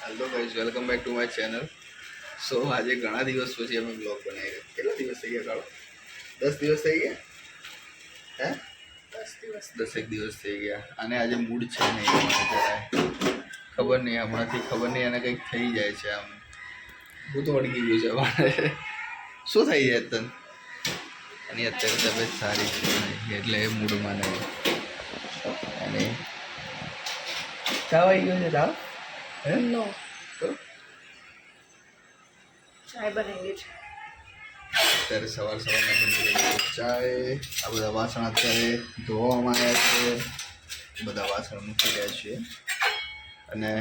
Hello guys, welcome back to my channel. So આજે ઘણા દિવસ પછી અમે બ્લોગ બનાવી રહ્યા. કેટલા દિવસ થઈ ગયા કાળો? 10 દિવસ થઈ ગયા? હે 10 દિવસ થઈ ગયા. અને આજે મૂડ છે નહીં અમારે જરાય. ખબર નહીં હમણાંથી ખબર નહીં એને કંઈક થઈ જાય છે. આમ હું તો અડગી ગયું છે અમારે. શું થઈ જાય તને? એની અત્યારે તબિયત સારી છે એટલે એ મૂડમાં નહીં. અને ચા આવી ગયો છે? ચા હે નો તો ચાય બનાવી છે. અત્યારે સવારના બની રહી છે ચાય. આ બધા વાસણ અત્યારે ધોવામાં આવ્યા છે. બધા વાસણ મૂકી રહ્યા છીએ અને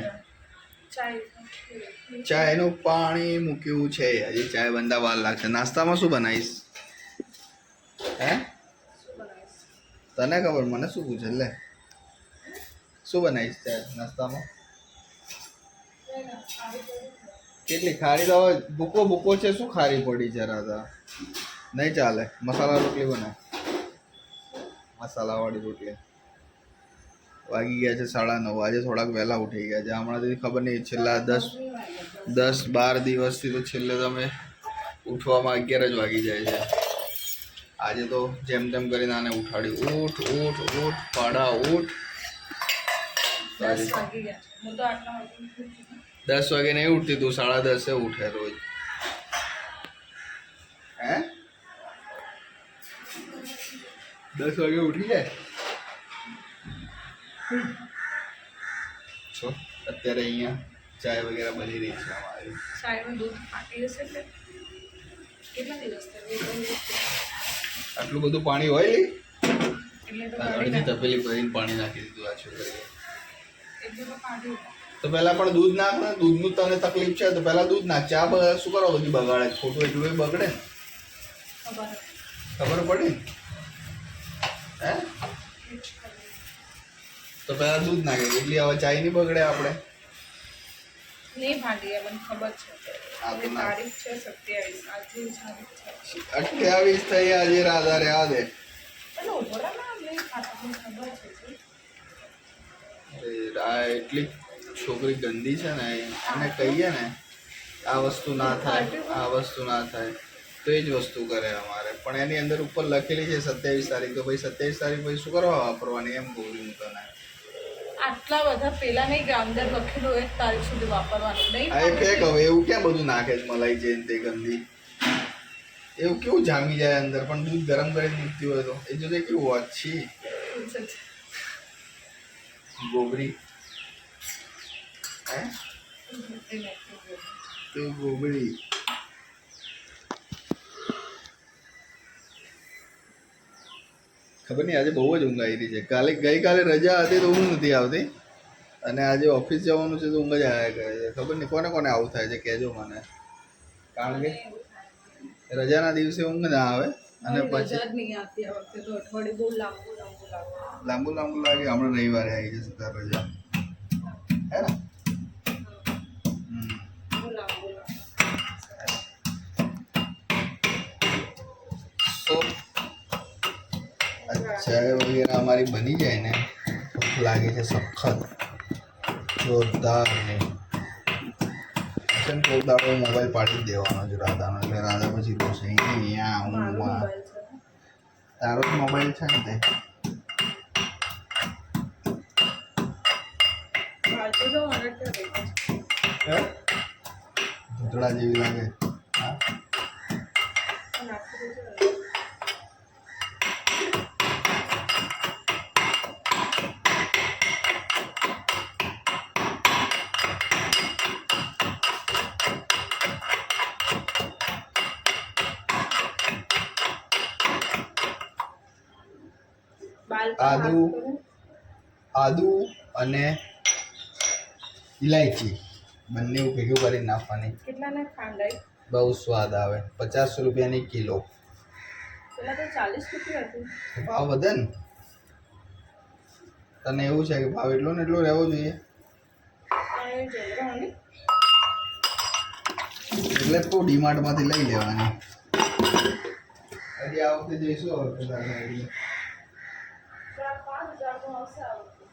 ચાયનું પાણી મૂક્યું છે. હજી ચાય બંધા વાર લાગશે. નાસ્તામાં શું બનાવીશ? હે તને ખબર, મને શું પૂછે? લે શું બનાવીશ ચાય નાસ્તામાં? કેટલી ખારી તો હવે ભૂકો છે. શું ખારી પડી જરા તો નહીં ચાલે. મસાલા રોટલી બનાય, મસાલાવાળી રોટલી. વાગી ગયા છે 9:30. આજે થોડાક વહેલા ઉઠી ગયા છે. હમણાંથી ખબર નહીં છેલ્લા 10-12 દિવસથી તો છેલ્લે તમે ઉઠવામાં 11 જ વાગી જાય છે. આજે તો જેમ તેમ કરીને આને ઉઠાડ્યું. ઉઠ ઉઠ ઉઠ પાડા ઉઠ. 10 વાગે નહીં ઉઠતી તું, 10:30 ઉઠે રોજ. હે 10 વાગે ઉઠી જાય છો. અત્યારે અહીંયા ચાય વગેરે બની રહી છે અમારી. ચાયનું દૂધ ફાટી જશે એટલે કેટલા દિવસ થયા? આટલું બધું પાણી હોય લી? એટલે તો અડધી તપેલી ભરીને પાણી નાખી દીધું આ છોકરીએ. એટલે તો ફાટ્યું. તો પહેલા પણ દૂધ નાખ ને. દૂધનું તને તકલીફ છે તો પહેલા દૂધ નાખ. ચા શું કરો બધી બગાડે? ખોટું એટલું એ બગડે. ખબર પડી? હે તો પહેલા દૂધ નાખે એટલી હવે ચાય નહીં બગડે. આપણે નહીં ફાટી, મને ખબર છે. આ તો ના તારીખ છે 27. આજની તારીખ છે 28 થઈ. આજે રાધા રહેવા દે. એટલે ઉભોરા ના નહીં ફાટે, મને ખબર છે. આ એટલી છોકરી ગંદી છે ને. એને કહીએ ને આ વસ્તુ ના થાય, આ વસ્તુ ના થાય તો એ જ વસ્તુ કરે અમારે. પણ એની અંદર ઉપર લખેલી છે 27 તારીખ. તો ભાઈ 27 તારીખ પછી શું કરવા વાપરવાની? એમ બોલું હું તને. આટલા બધા પેલા નહીં કે અંદર લખેલું 1 તારીખ સુધી વાપરવાનું નહીં. આ ફેક. હવે એવું ક્યાં બધું નાખે છે મલાઈ છે તે ગંદી? એવું કેવું જામી જાય અંદર? પણ દૂધ ગરમ કરીને મૂકતી હોય તો એ જોડે કેવું ઓછી ગોબરી. હે તો ગોબરી. ખબર નહીં આજે બહુ જ ઊંઘ આવી રહી છે. ગઈકાલે રજા હતી તો ઊંઘ નથી આવતી અને આજે ઓફિસ જવાનું છે તો ઊંઘ જ આવ્યા કરે છે. ખબર નહીં કોને કોને આવું થાય છે કહેજો મને. કારણ કે રજાના દિવસે ઊંઘ ના આવે અને પછી લાંબુ લાગે. હમણાં રવિવારે આવી જશે તાર રજા. હે ને? તો ચાય વગેરે અમારી બની જાય ને લાગે છે સખત જોરદાર. ને થોડો દાડો મોબાઈલ પાડી જ દેવાનો છે રાધાનો. એટલે રાધા પછી બોલશે અહીંયા ઊંઘમાં. તારો જ મોબાઈલ છે ને તે? ભૂતળા જેવી લાગે. હા આદુ અને ઇલાયચી બંને ભેગું કરીને નાખવાની. કેટલાને ખાંડાઈ? બહુ સ્વાદ આવે. 50 રૂપિયાની કિલો. પેલા તો 40 રૂપિયા હતું. ભાવ વધે ને. તને એવું છે કે ભાવ એટલો ને એટલો રહેવો જોઈએ એટલે તો ડીમાર્ટમાંથી લઈ લેવાની. હજી આ વખતે જઈશું હવે પેલા ગાડી. 4-5 હજાર નો આવશે આ વખતે.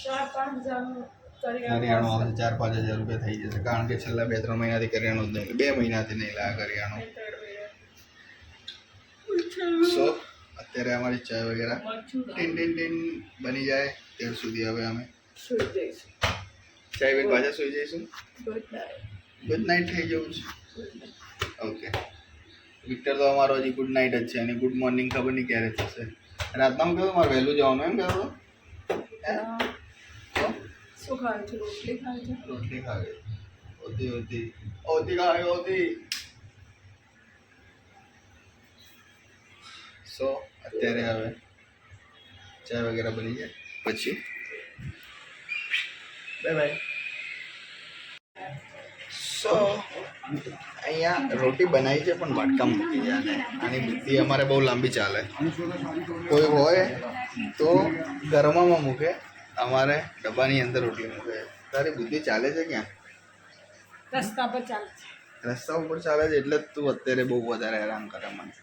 4-5 હજારનું કરિયાણું આવશે 4-5 હજાર રૂપિયા થઈ જશે, કારણ કે છેલ્લા 2-3 મહિનાથી કરિયાણું જ નહીં, 2 મહિનાથી નહીં લાગે કરિયાણું. સો અત્યારે અમારી ચા વગેરે ટીન ટીન ટીન બની જાય ત્યાર સુધી હવે અમે સુઈ જઈશું. ચાય પીને પાછા સુઈ જઈશું. Good night. ગુડ નાઇટ થઈ જવું છે. ઓકે, વિક્ટર તો અમારો હજી ગુડ નાઇટ જ છે અને ગુડ મોર્નિંગ ખબર નહીં ક્યારે થશે. રાતના હું કહ્યું મારે વહેલું જવાનું એમ કહેતો શું ખાય છે? રોટલી ખાય છે. રોટલી ખાવી હોતી હોતી હોતી ખાવી હોતી. સો અત્યારે હવે ચા વગેરે બની જાય પછી બાય બાય. સો અહીંયા રોટી બનાવી છે પણ વાટકા મૂકી જાય. આની બુદ્ધિ અમારે બહુ લાંબી ચાલે. કોઈ હોય તો ગરમામાં મૂકે, અમારે ડબ્બાની અંદર રોટલી મૂકે. તારી બુદ્ધિ ચાલે છે ક્યાં? રસ્તા પર ચાલે છે. રસ્તા ઉપર ચાલે છે એટલે તું અત્યારે બહુ વધારે હેરાન કરે મને.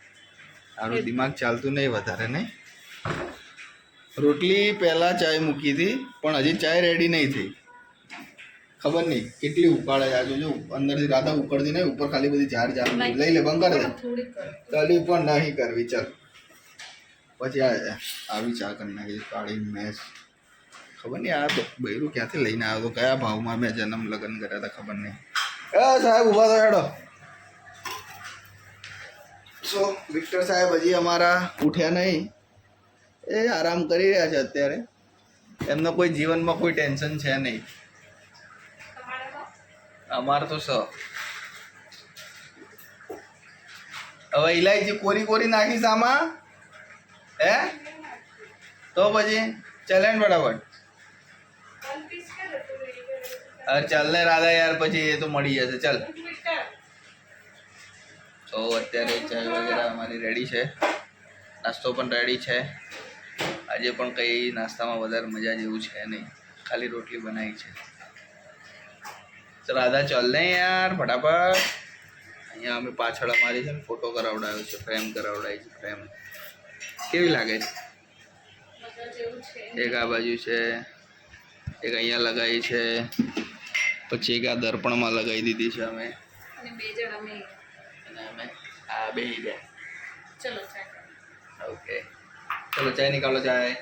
તારું દિમાગ ચાલતું નહીં વધારે નહીં. રોટલી પહેલાં ચાય મૂકી હતી પણ હજી ચાય રેડી નહીં થઈ. ખબર નહીં કેટલી ઉકાળે છે. આજુ જો અંદરથી રાધા ઉકળતી નહીં, ઉપર ખાલી બધી ઝાડ ઝાડ લઈ લે, બંધ કરી દે. કલી પણ નહીં કરવી. ચાલ પછી આવી ચા કરી નાખી કાળી મેસ. ખબર નહીં આ બૈરું ક્યાંથી લઈને આવ્યો હતો, કયા ભાવમાં મેં જન્મ લગ્ન કર્યા હતા ખબર નહીં. સાહેબ ઊભા તો હેડો. સો વિક્ટર સાહેબ હજી અમારા ઉઠ્યા નહીં, એ આરામ કરી રહ્યા છે અત્યારે. એમનો કોઈ જીવનમાં કોઈ ટેન્શન છે નહીં. અમારે તો હવે ઇલાયચી કોરી કોરી નાખીશ આમાં હે તો પછી ચાલે ને બરાબર. અરે ચાલ ને રાધા યાર, પછી એ તો મળી જશે. ચાલ તો અત્યારે ચાય વગેરે અમારી રેડી છે, નાસ્તો પણ રેડી છે. આજે પણ કંઈ નાસ્તામાં વધારે મજા જેવું છે નહીં, ખાલી રોટલી બનાવી છે. તો રાધા ચાલ ને યાર ફટાફટ. અહીંયા અમે પાછળ અમારી છે ને ફોટો કરાવડાવ્યો છે, ફ્રેમ કરાવડાવી છે. ફ્રેમ કેવી લાગે છે? એક આ બાજુ છે, એક અહીંયા લગાવી છે, પછી એક આ દર્પણમાં લગાવી દીધી છે અમે. અને 2 જણ અમે અને અમે આ બેસી ગયા. ચલો ચાય. ઓકે ચલો ચાય નિકાલો. ચાય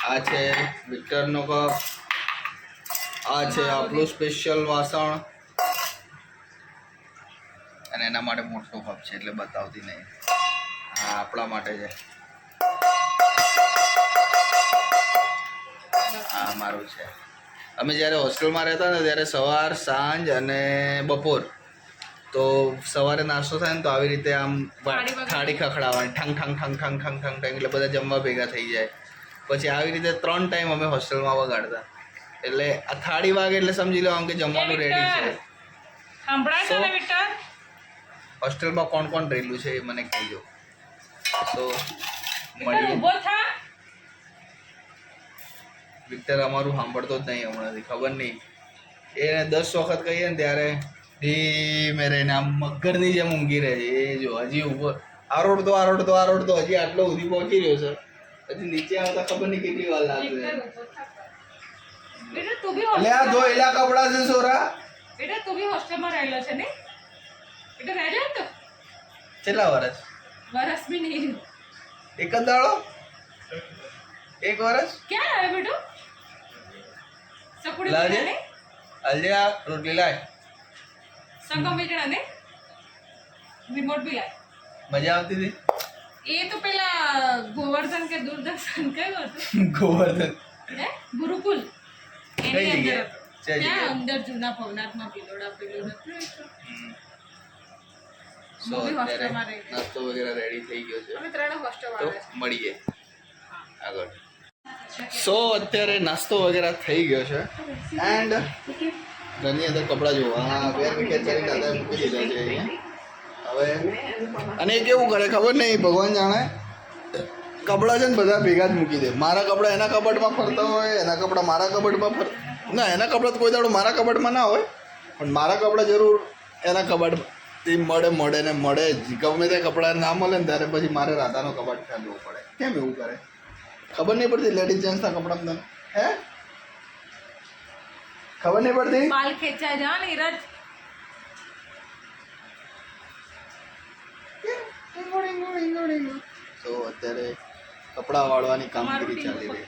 આ છે વિક્ટરનો કપ, આ છે આપણું સ્પેશિયલ વાસણ, અને એના માટે મોટો કપ છે એટલે બતાવતી નહીં. હા આપણા માટે છે. આ મારું છે. અમે જ્યારે હોસ્ટેલમાં રહેતા ને ત્યારે સવાર સાંજ અને બપોર તો સવારે નાસ્તો થાય ને તો આવી રીતે આમ થાળી ખખડાવવાની, ઠંગ ઠંગ ઠંગ ઠંગ ઠંગ ઠંગ ઠંગ, એટલે બધા જમવા ભેગા થઈ જાય. પછી આવી રીતે 3 ટાઈમ અમે હોસ્ટેલમાં વગાડતા. એટલે આ થાળી વાગે એટલે સમજી લો આમ કે જમવાનું રેડી છે. હોસ્ટેલમાં કોણ કોણ રહેલું છે એ મને કહેજો. તો મળીએ. વિક્ટર અમારું સાંભળતો જ નહીં હમણાંથી, ખબર નહીં. એને 10 વખત કહીએ ને ત્યારે ધીમે રહીને આમ મગરની જેમ ઊંઘી રહે છે. એ જો હજી ઉપર આરોડતો આરોડતો આરોડતો હજી આટલો સુધી પહોંચી રહ્યો છે. હજી નીચે આવતા ખબર નહીં કેટલી વાર લાગશે. એટલે આ જો એલા કપડા છે સોરા. બેટા તું બી હોસ્ટેલમાં રહેલો છે ને? બેટા રહેલો તો કેટલા વર્ષ? વરસ બી નહીં. એક જ દાડો? 1 વર્ષ? ક્યાં આવે બેટો? સકુડી લાજે ને અલ્જે આ રોટલી લાય. સંગમ બેટા ને રિમોટ બી લાય. મજા આવતી હતી? એ તો પેલા ગોવર્ધન કે દૂરદર્શન કયું હતું? ગોવર્ધન હે ગુરુકુલ કઈ એની અંદર જગ્યાએ? છે ત્યાં જગ્યાએ? અંદર જૂના ભવનાથમાં પેલોડા પેલો નથી. સો અત્યારે નાસ્તો વગેરે રેડી થઈ ગયો છે, અમે 3 હોસ્ટેલ તો વાળા છે. મળીએ આગળ. સો અત્યારે નાસ્તો વગેરે થઈ ગયો છે એન્ડ ઘરની અંદર કપડાં જોવા હા વેર વિકેટ કરીને દાદાએ મૂકી દીધા છે અહીંયા. હવે અને એ કેવું કરે ખબર નહીં, ભગવાન જાણે. કપડાં છે ને બધા ભેગા જ મૂકી દે. મારા કપડાં એના કબડમાં ફરતા હોય, એના કપડાં મારા કબડમાં ના, એના કપડાં તો કોઈ દાડો મારા કબડમાં ના હોય, પણ મારા કપડાં જરૂર એના કબાટથી મળે ને મળે જ. ગમે તે કપડાં ના મળે ને ત્યારે પછી મારે રાધાનો કબાટ ફેરવવો પડે. કેમ એવું કરે? ખબર નહીં પડતી લેડીઝ જેન્ટ્સના કપડામાં તને હે ખબર નહીં પડતી બાલ ખેંચાય જા નીરજ. તો અત્યારે કપડાં વાળવાની કામગીરી ચાલી રહી.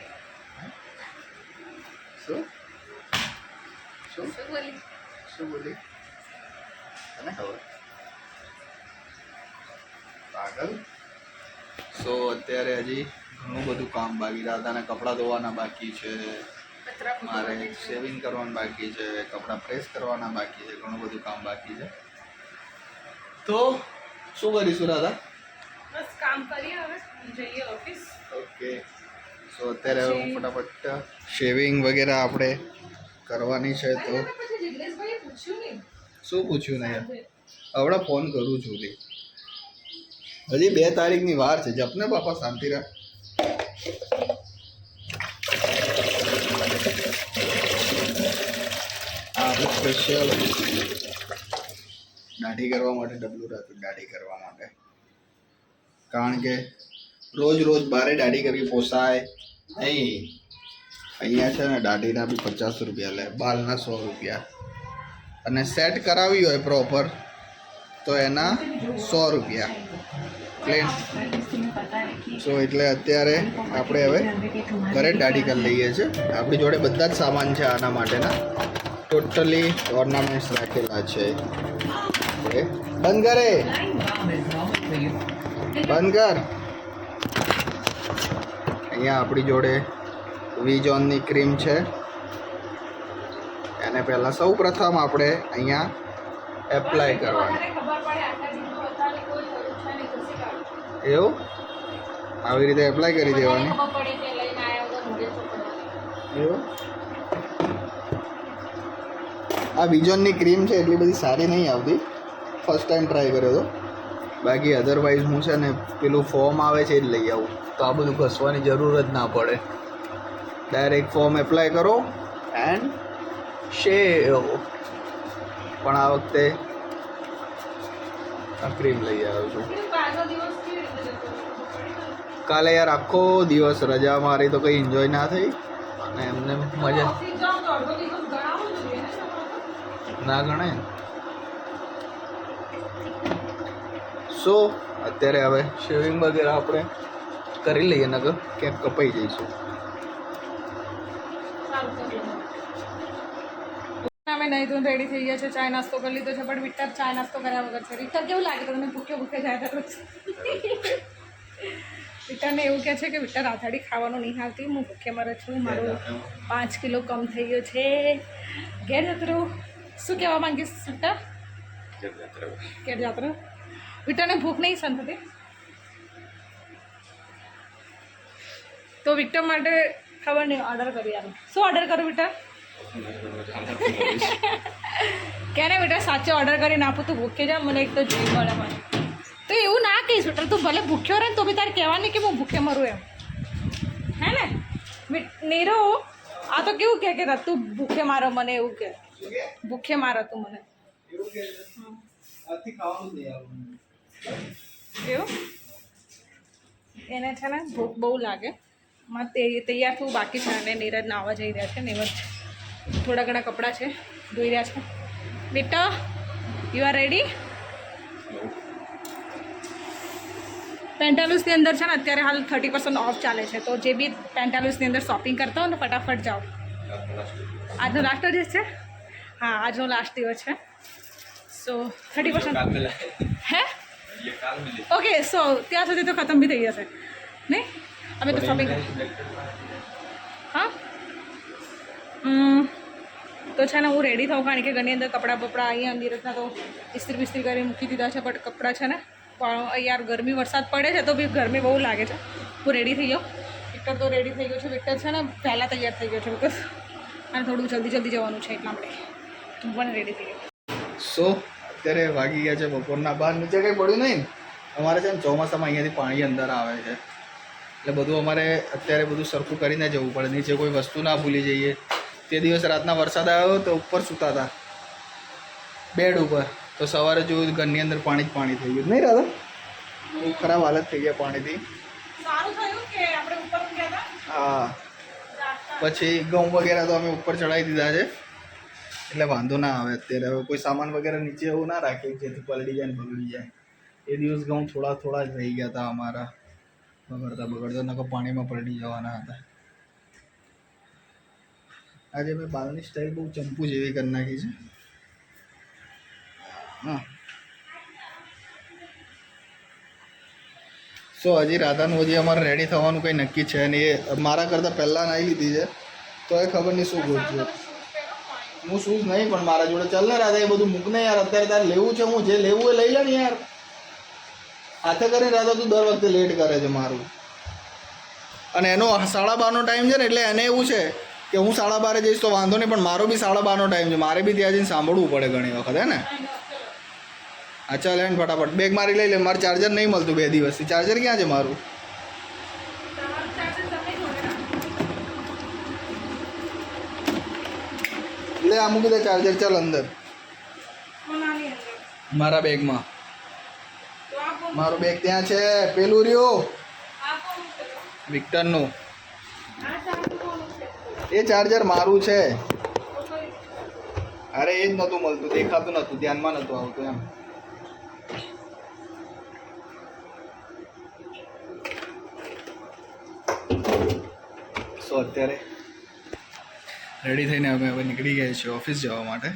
શું શું શું બોલી? શું બોલી તને ખબર પાગલ. સો અત્યારે હજી ઘણું બધું કામ બાકી. દાદાના કપડાં ધોવાના બાકી છે, કચરા મારે શેવિંગ કરવાનું બાકી છે, કપડાં પ્રેસ કરવાના બાકી છે, ઘણું બધું કામ બાકી છે. તો શું કરીશું દાદા? બસ કામ કરીએ, હવે જઈએ ઓફિસ. ઓકે. સો અત્યારે હવે હું ફટાફટ શેવિંગ વગેરે આપણે કરવાની છે. તો પછી જિગ્નેશભાઈએ પૂછ્યું નહીં. શું પૂછ્યું ને યાર? હમણાં ફોન કરું છું રે. હજી 2 તારીખની વાર છે. જપને બાપા શાંતિ રાખ. આપણે સ્પેશિયલ દાઢી કરવા માટે ડબલું રાખ્યું. દાઢી કરવા માટે, કારણ કે રોજ રોજ બારે દાઢી કરવી પોસાય નહીં. અહીંયા છે ને દાઢીના બી 50 રૂપિયા લે, બાલના 100 રૂપિયા, અને સેટ કરાવી હોય પ્રોપર તો એના 100 રૂપિયા પ્લેન. સો એટલે અત્યારે આપણે હવે ઘરે જ દાઢી કરી લઈએ છીએ. આપણી જોડે બધા જ સામાન છે આના માટેના. ટોટલી ઓર્નામેન્ટ્સ રાખેલા છે. ઓકે, બંધ કરે, બંધ કર. અહીંયા આપણી જોડે વીજોનની ક્રીમ છે. એને પહેલાં સૌ પ્રથમ આપણે અહીંયા એપ્લાય કરવાની. ખબર પડે આટલા દિવસો બતાવે કોઈ પરીક્ષા નહીં થશે કાઢો. એવું આવી રીતે એપ્લાય કરી દેવાની. ખબર પડે કે લઈને આવ્યા વગર મોઢે ચોપડવાનું. એવું આ વિજોનની ક્રીમ છે એટલી બધી સારી નહીં આવતી. ફર્સ્ટ ટાઈમ ટ્રાય કર્યો હતો. બાકી અધરવાઇઝ હું છે ને પેલું ફોર્મ આવે છે એ જ લઈ આવું, તો આ બધું ઘસવાની જરૂર જ ના પડે. ડાયરેક્ટ ફોર્મ એપ્લાય કરો એન્ડ શેવ. પણ આ વખતે આ ક્રીમ લઈ આવ્યો છું. આજનો દિવસ કેવી રીતે જતો રહ્યો? કાલે યાર આખો દિવસ રજા મારી તો કંઈ એન્જોય ના થઈ, અને એમને મજા ઓફિસ જાઓ તો અડધો દિવસ ગણાવવો જોઈએ ને તમારે. ના ગણાય. સો અત્યારે હવે શેવિંગ વગેરે આપણે કરી લઈએ, નકર ક્યાંક કપાઈ જઈશું. સારું કરીએ. અમે નહીં તો રેડી થઈ ગયા છે, ચાય નાસ્તો કરી લીધો છે, પણ વિક્ટર ચાય નાસ્તો કર્યા વગર છે. વિક્ટર કેવું લાગે તમને? ભૂખ્યો જાય તો વિક્ટરને એવું કહે છે કે વિક્ટર આથાડી ખાવાનું નહીં આવતી, હું ભૂખ્યા મરે છું, મારું 5 કિલો કમ થઈ ગયો છે. ઘેર જતો રહું. શું કહેવા માંગીશ વિક્ટર? ઘેર જતો રહું. વિક્ટરને ભૂખ નહીં સહન થતી, તો વિક્ટર માટે ખબર નહીં ઓર્ડર કરી આવું. શું ઓર્ડર કરું વિક્ટર? ક્યારે બેટા સાચો ઓર્ડર કરીને આપું? તું ભૂખે જા, મને એક તો જોઈ મળે મને. તો એવું ના કહીશ બેટા, તું ભલે ભૂખ્યો રહે ને તો બી તારે કહેવાનું કે હું ભૂખે મરું એમ, હે ને? નીરો આ તો કેવું કે તું ભૂખે મારો મને, એવું કે ભૂખે મારો તું મને એવું. એને છે ને ભૂખ બહુ લાગે. તૈયાર થવું બાકી છે, અને નીરજ નાવા જઈ રહ્યા છે. નીરજ થોડા ઘણા કપડાં છે ધોઈ રહ્યા છે. બેટા યુ આર રેડી? પેન્ટાલુસની અંદર છે ને અત્યારે હાલ 30% ઓફ ચાલે છે, તો જે બી પેન્ટાલુસની અંદર શોપિંગ કરતા હો ને ફટાફટ જાઓ. આજનો લાસ્ટ દિવસ છે. હા, આજનો લાસ્ટ દિવસ છે. સો 30% હે? ઓકે, સો ત્યાં સુધી તો ખતમ બી થઈ જશે નહીં? અમે તો શોપિંગ હા તો છે ને હું રેડી થાઉં, કારણ કે ઘરની અંદર કપડાં બપડા અહીંયા અંદરના તો ઇસ્ત્રી બિસ્ત્રી કરી મૂકી દીધા છે, બટ કપડાં છે ને પણ યાર ગરમી વરસાદ પડે છે તો બી ગરમી બહુ લાગે છે. હું રેડી થઈ જાઉં. વિક્ટર તો રેડી થઈ ગયો છે. વિક્ટર છે ને પહેલાં તૈયાર થઈ ગયો છે, બિકોઝ અને થોડું જલ્દી જવાનું છે એટલા માટે હું પણ રેડી થઈ ગયો. સો અત્યારે વાગી ગયા છે બપોરના 12. નીચે કંઈ પડ્યું નહીં. અમારે છે ને ચોમાસામાં અહીંયાથી પાણી અંદર આવે છે, એટલે બધું અમારે અત્યારે બધું સરખું કરીને જવું પડે. નીચે કોઈ વસ્તુ ના ભૂલી જઈએ. તે દિવસ રાતના વરસાદ આવ્યો તો ઉપર સૂતા હતા બેડ ઉપર, તો સવારે જોયું ઘરની અંદર પાણી જ પાણી થઈ ગયું. નહીં રાધા? બહુ ખરાબ હાલત થઈ ગયા પાણીથી. સારું થયું કે આપણે ઉપર ગયા હતા. હા પછી ઘઉં વગેરે તો અમે ઉપર ચડાવી દીધા છે એટલે વાંધો ના આવે અત્યારે. હવે કોઈ સામાન વગેરે નીચે એવું ના રાખીએ જેથી પલળી જાય ને બગડી જાય. એ દિવસ ઘઉં થોડા થોડા જ રહી ગયા હતા અમારા બગડતા નકર પાણીમાં પલળી જવાના હતા. આજે મેં બાલની સ્ટાઈલ બહુ ચંપુ જેવી કરી નાખી છે. હા સો હજી રાધાનું હજી અમારે રેડી થવાનું કંઈ નક્કી છે ને. એ મારા કરતાં પહેલાં નાહી લીધી છે તો એ ખબર નહીં શું ગોઠવું. હું શૂઝ નહીં પણ મારા જોડે ચાલ ને રાધા, એ બધું મૂક ને યાર. અત્યારે તારે લેવું છે, હું જે લેવું એ લઈ લે ને યાર. હાથે કરીને રાધા તું દર વખતે લેટ કરે છે મારું. અને એનો 12:30નો ટાઈમ છે ને એટલે એને એવું છે કે હું 12:30 જઈશ તો વાંધો નહીં, પણ મારો બી 12:30નો ટાઈમ છે. મારે બી ત્યાં જઈને સાંભળવું પડે ઘણી વખત, હે ને. હા ચાલ એમ ફટાફટ બેગ મારી લઈ લે. મારું ચાર્જર નહીં મળતું 2 દિવસથી. ચાર્જર ક્યાં છે મારું? લે આ મૂકી દે ચાર્જર. ચાલ અંદર મારા બેગમાં. મારું બેગ ત્યાં છે. પેલું રહ્યું વિક્ટરનું. એ ચાર્જર મારું છે. અરે એ જ નહોતું મળતું, દેખાતું નહોતું, ધ્યાનમાં નહોતું આવતું એમ. સો અત્યારે રેડી થઈને અમે હવે નીકળી ગયા છીએ ઓફિસ જવા માટે.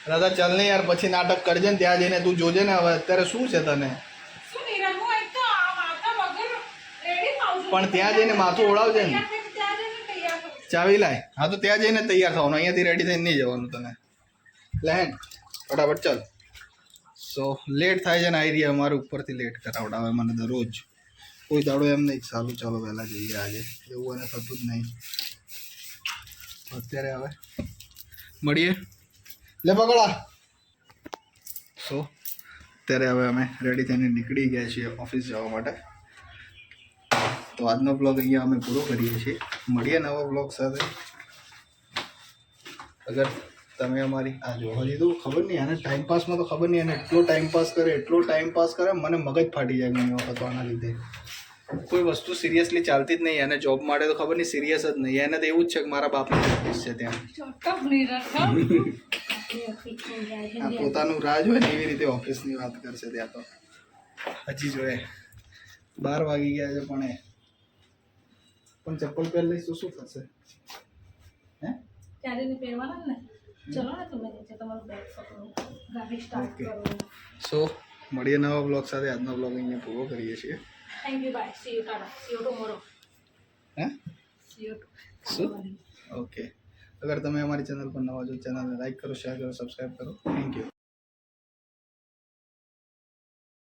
દાદા ચાલ ને યાર, પછી નાટક કરજે ને ત્યાં જઈને. તું જોજે ને હવે અત્યારે શું છે તને. પણ ત્યાં જઈને માથું ઓળાવજે ને. ચાવી લાય. હા તો ત્યાં જઈને તૈયાર થવાનું, અહીંયાથી રેડી થઈને નહીં જવાનું તને. લેન ફટાફટ ચાલ. સો લેટ થાય છે ને આવી રહ્યા અમારે ઉપરથી લેટ કરાવડાવે મને દરરોજ. કોઈ દાડો એમ નહીં સારું ચાલો વહેલા જઈએ આજે, એવું એને થતું જ નહીં. અત્યારે હવે મળીએ. લે પકડા. સો અત્યારે હવે અમે રેડી થઈને નીકળી ગયા છીએ ઓફિસ જવા માટે. તો આજનો બ્લોગ અહીંયા અમે પૂરો કરીએ છીએ. મળીએ નવા બ્લોગ સાથે. અગર તમે અમારી આ જો હજી તો ખબર નહીં આને ટાઈમપાસમાં તો ખબર નહીં, અને એટલો ટાઈમપાસ કરે મને મગજ ફાટી જાય ઘણી વખત આના લીધે. કોઈ વસ્તુ સિરિયસલી ચાલતી જ નહીં. એને જોબ માટે તો ખબર નહીં, સિરિયસ જ નહીં. એને તો એવું જ છે કે મારા બાપનું ઓફિસ છે ત્યાં. આ પોતાનું રાજ હોય ને એવી રીતે ઓફિસની વાત કરશે ત્યાં તો. હજી જોઈએ 12 વાગી ગયા છે પણ ચપ્પલ પહેર લઈશ તો શું થશે? હે ત્યારે પહેરવાના ને. ચલો ને તમે નીચે તમારું બેગ પકડો, ગાડી સ્ટાર્ટ કરો. સો મળીએ નવા બ્લોગ સાથે. આજનો બ્લોગ અહીંયા પૂરો કરીએ છીએ. Thank you, bye, see you, tata, see you tomorrow. Hey see you. શું? ઓકે. અગર તમે અમારી ચેનલ પર નવા છો, ચેનલને લાઈક કરો, શેર કરો, સબસ્ક્રાઈબ કરો. Thank you.